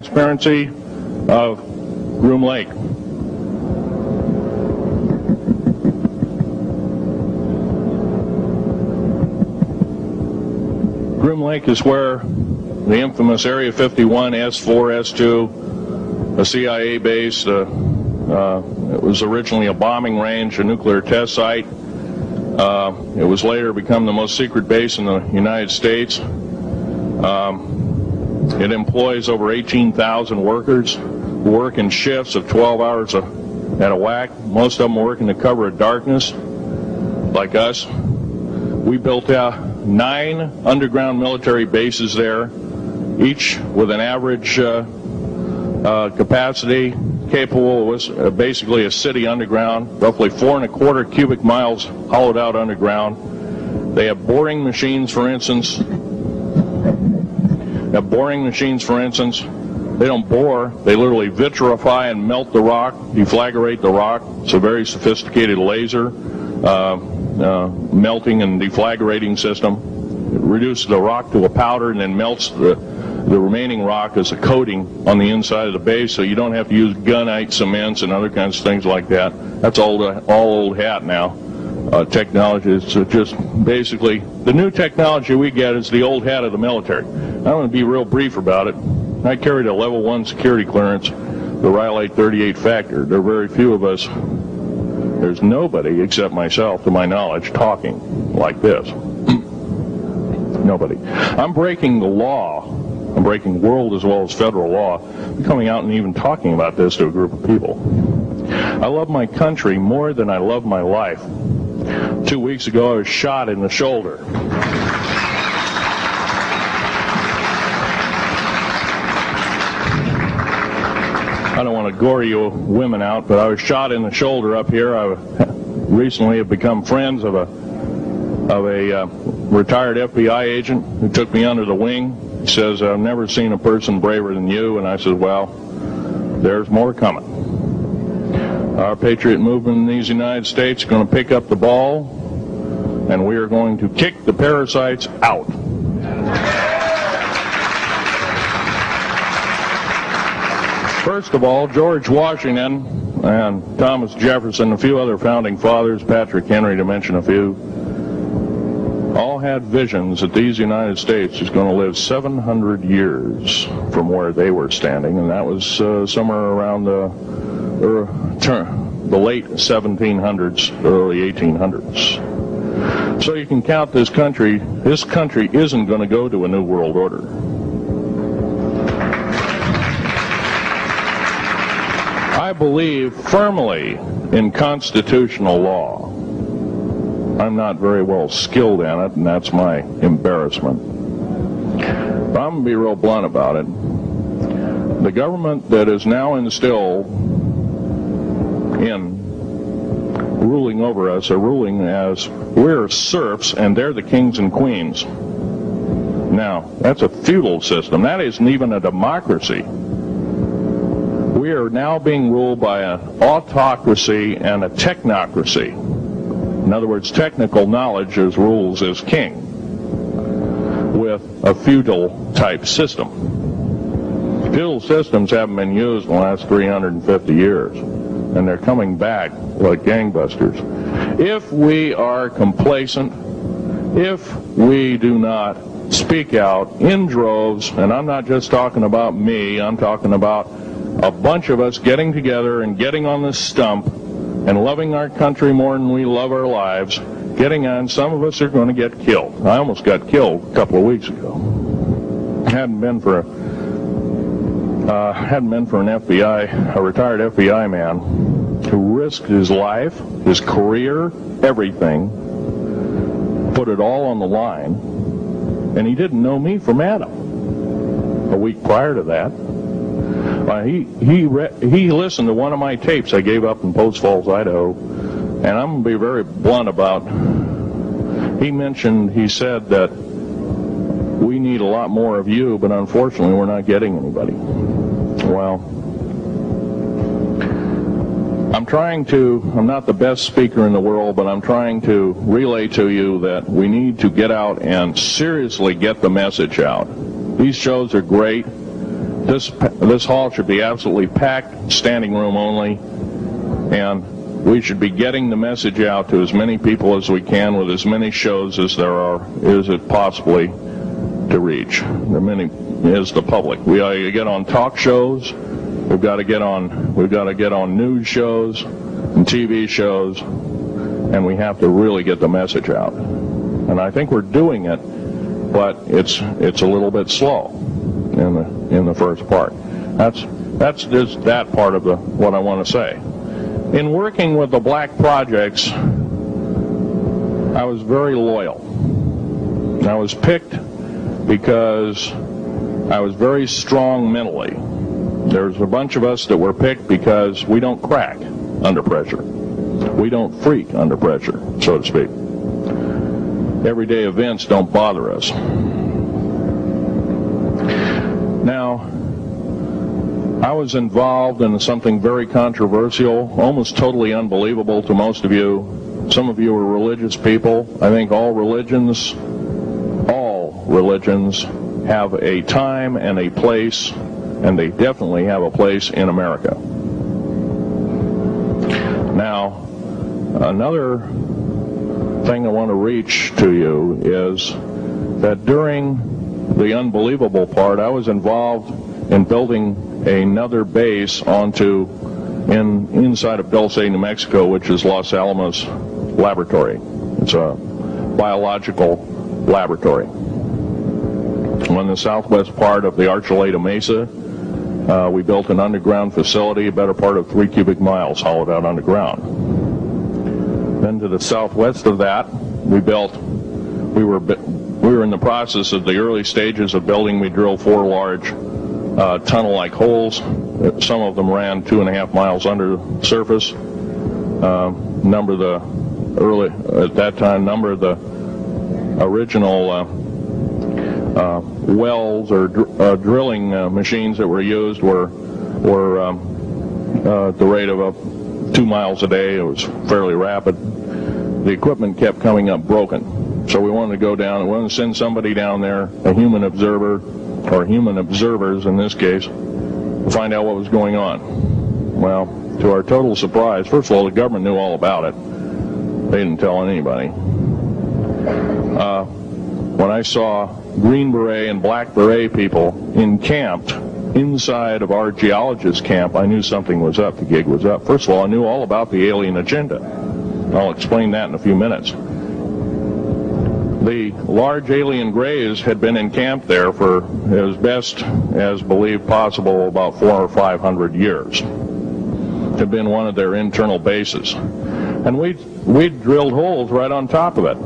Transparency of Groom Lake. Groom Lake is where the infamous Area 51, S4, S2, a CIA base, it was originally a bombing range, a nuclear test site. It was later become the most secret base in the United States. It employs over 18,000 workers who work in shifts of 12 hours at a whack. Most of them work in the cover of darkness, like us. We built out 9 underground military bases there, each with an average capacity capable of basically a city underground, roughly 4¼ cubic miles hollowed out underground. They have boring machines, for instance. They don't bore, they literally vitrify and melt the rock, deflagrate the rock. It's a very sophisticated laser melting and deflagrating system. It reduces the rock to a powder and then melts the remaining rock as a coating on the inside of the base, so you don't have to use gunite cements and other kinds of things like that. That's all old hat now. Technology is just basically the new technology we get is the old hat of the military. I'm going to be real brief about it. I carried a level 1 security clearance, the Rhyolite 38 Factor. There are very few of us. There's nobody except myself, to my knowledge, talking like this. Nobody. I'm breaking the law. I'm breaking world as well as federal law. I'm coming out and even talking about this to a group of people. I love my country more than I love my life. 2 weeks ago, I was shot in the shoulder. I don't want to gore you women out, but I was shot in the shoulder up here. I recently have become friends of a retired FBI agent who took me under the wing. He says, I've never seen a person braver than you. And I said, well, there's more coming. Our patriot movement in these United States is going to pick up the ball, and we are going to kick the parasites out. First of all, George Washington and Thomas Jefferson, a few other founding fathers, Patrick Henry to mention a few, all had visions that these United States is going to live 700 years from where they were standing, and that was somewhere around the late 1700s, early 1800s. So you can count this country. This country isn't going to go to a new world order. I believe firmly in constitutional law. I'm not very well skilled in it, and that's my embarrassment. But I'm going to be real blunt about it. The government that is now instilled in ruling over us are ruling as we're serfs and they're the kings and queens. Now, that's a feudal system. That isn't even a democracy. We are now being ruled by an autocracy and a technocracy. In other words, technical knowledge as rules as king, with a feudal type system. Feudal systems haven't been used in the last 350 years, and they're coming back like gangbusters. If we are complacent, if we do not speak out in droves, and I'm not just talking about me, I'm talking about a bunch of us getting together and getting on this stump and loving our country more than we love our lives, getting on, some of us are going to get killed. I almost got killed a couple of weeks ago. Hadn't been for an FBI, a retired FBI man who risked his life, his career, everything, put it all on the line, and he didn't know me from Adam. A week prior to that, he listened to one of my tapes I gave up in Post Falls, Idaho, and I'm going to be very blunt about, he said that we need a lot more of you, but unfortunately we're not getting anybody. Well, I'm not the best speaker in the world, but I'm trying to relay to you that we need to get out and seriously get the message out. These shows are great. This hall should be absolutely packed, standing room only, and we should be getting the message out to as many people as we can with as many shows as is it possibly to reach. There many is the public. We ought to get on talk shows. We've got to get on news shows and TV shows, and we have to really get the message out. And I think we're doing it, but it's a little bit slow in the first part. That's just that part of what I want to say. In working with the black projects, I was very loyal. I was picked because I was very strong mentally. There's a bunch of us that were picked because we don't crack under pressure. We don't freak under pressure, so to speak. Everyday events don't bother us. Now, I was involved in something very controversial, almost totally unbelievable to most of you. Some of you are religious people. I think all religions have a time and a place, and they definitely have a place in America. Now, another thing I want to reach to you is that during the unbelievable part, I was involved in building another base inside of Dulce, New Mexico, which is Los Alamos Laboratory. It's a biological laboratory. On the southwest part of the Archuleta Mesa, we built an underground facility, a better part of 3 cubic miles hollowed out underground. Then to the southwest of that, we were in the process of the early stages of building. We drilled 4 large tunnel-like holes. Some of them ran 2.5 miles under the surface. Number of the original wells or drilling machines that were used were at the rate of 2 miles a day. It was fairly rapid. The equipment kept coming up broken. So we wanted to go down, we wanted to send somebody down there, a human observer, or human observers in this case, to find out what was going on. Well, to our total surprise, first of all, the government knew all about it. They didn't tell anybody. When I saw Green Beret and Black Beret people encamped inside of our geologist camp, I knew something was up. The gig was up. First of all, I knew all about the alien agenda. I'll explain that in a few minutes. The large alien grays had been encamped there for as best as believed possible about 400 or 500 years. It had been one of their internal bases. And we drilled holes right on top of it.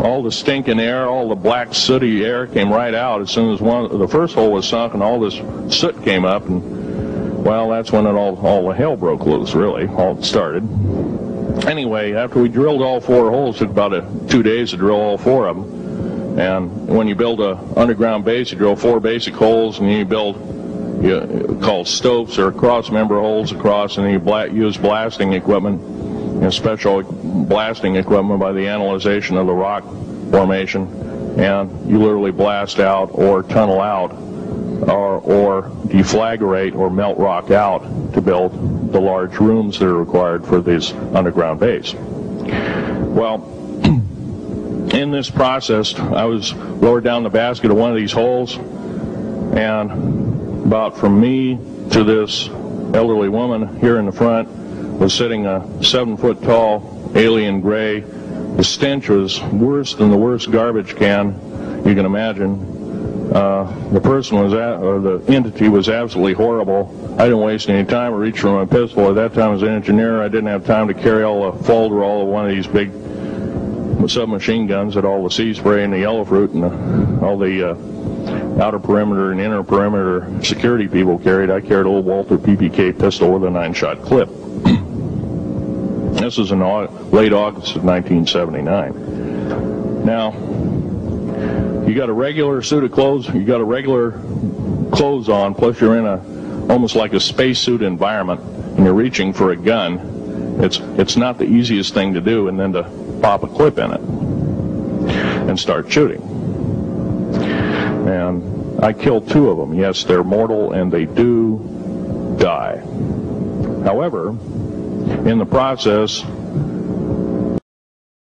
All the stinking air, all the black sooty air came right out as soon as the first hole was sunk, and all this soot came up, and well, that's when all the hell broke loose, really, all started. Anyway, after we drilled all 4 holes, it took about 2 days to drill all 4 of them. And when you build an underground base, you drill 4 basic holes, and then you build called stopes or cross-member holes across, and then you use blasting equipment, special blasting equipment by the analyzation of the rock formation, and you literally blast out or tunnel out or deflagrate or melt rock out to build the large rooms that are required for this underground base. Well, in this process, I was lowered down the basket of one of these holes, and about from me to this elderly woman here in the front was sitting a 7-foot-tall alien gray. The stench was worse than the worst garbage can you can imagine. The person the entity was absolutely horrible. I didn't waste any time. I reached for my pistol. At that time, as an engineer, I didn't have time to carry all the folderol of one of these big submachine guns that all the sea spray and the yellow fruit and all the outer perimeter and inner perimeter security people carried. I carried a little Walther PPK pistol with a 9-shot clip. This was in late August of 1979. Now, you got a regular suit of clothes, you got a regular clothes on, plus you're in almost like a spacesuit environment, and you're reaching for a gun. It's not the easiest thing to do, and then to pop a clip in it and start shooting. And I killed 2 of them. Yes, they're mortal and they do die. However, in the process,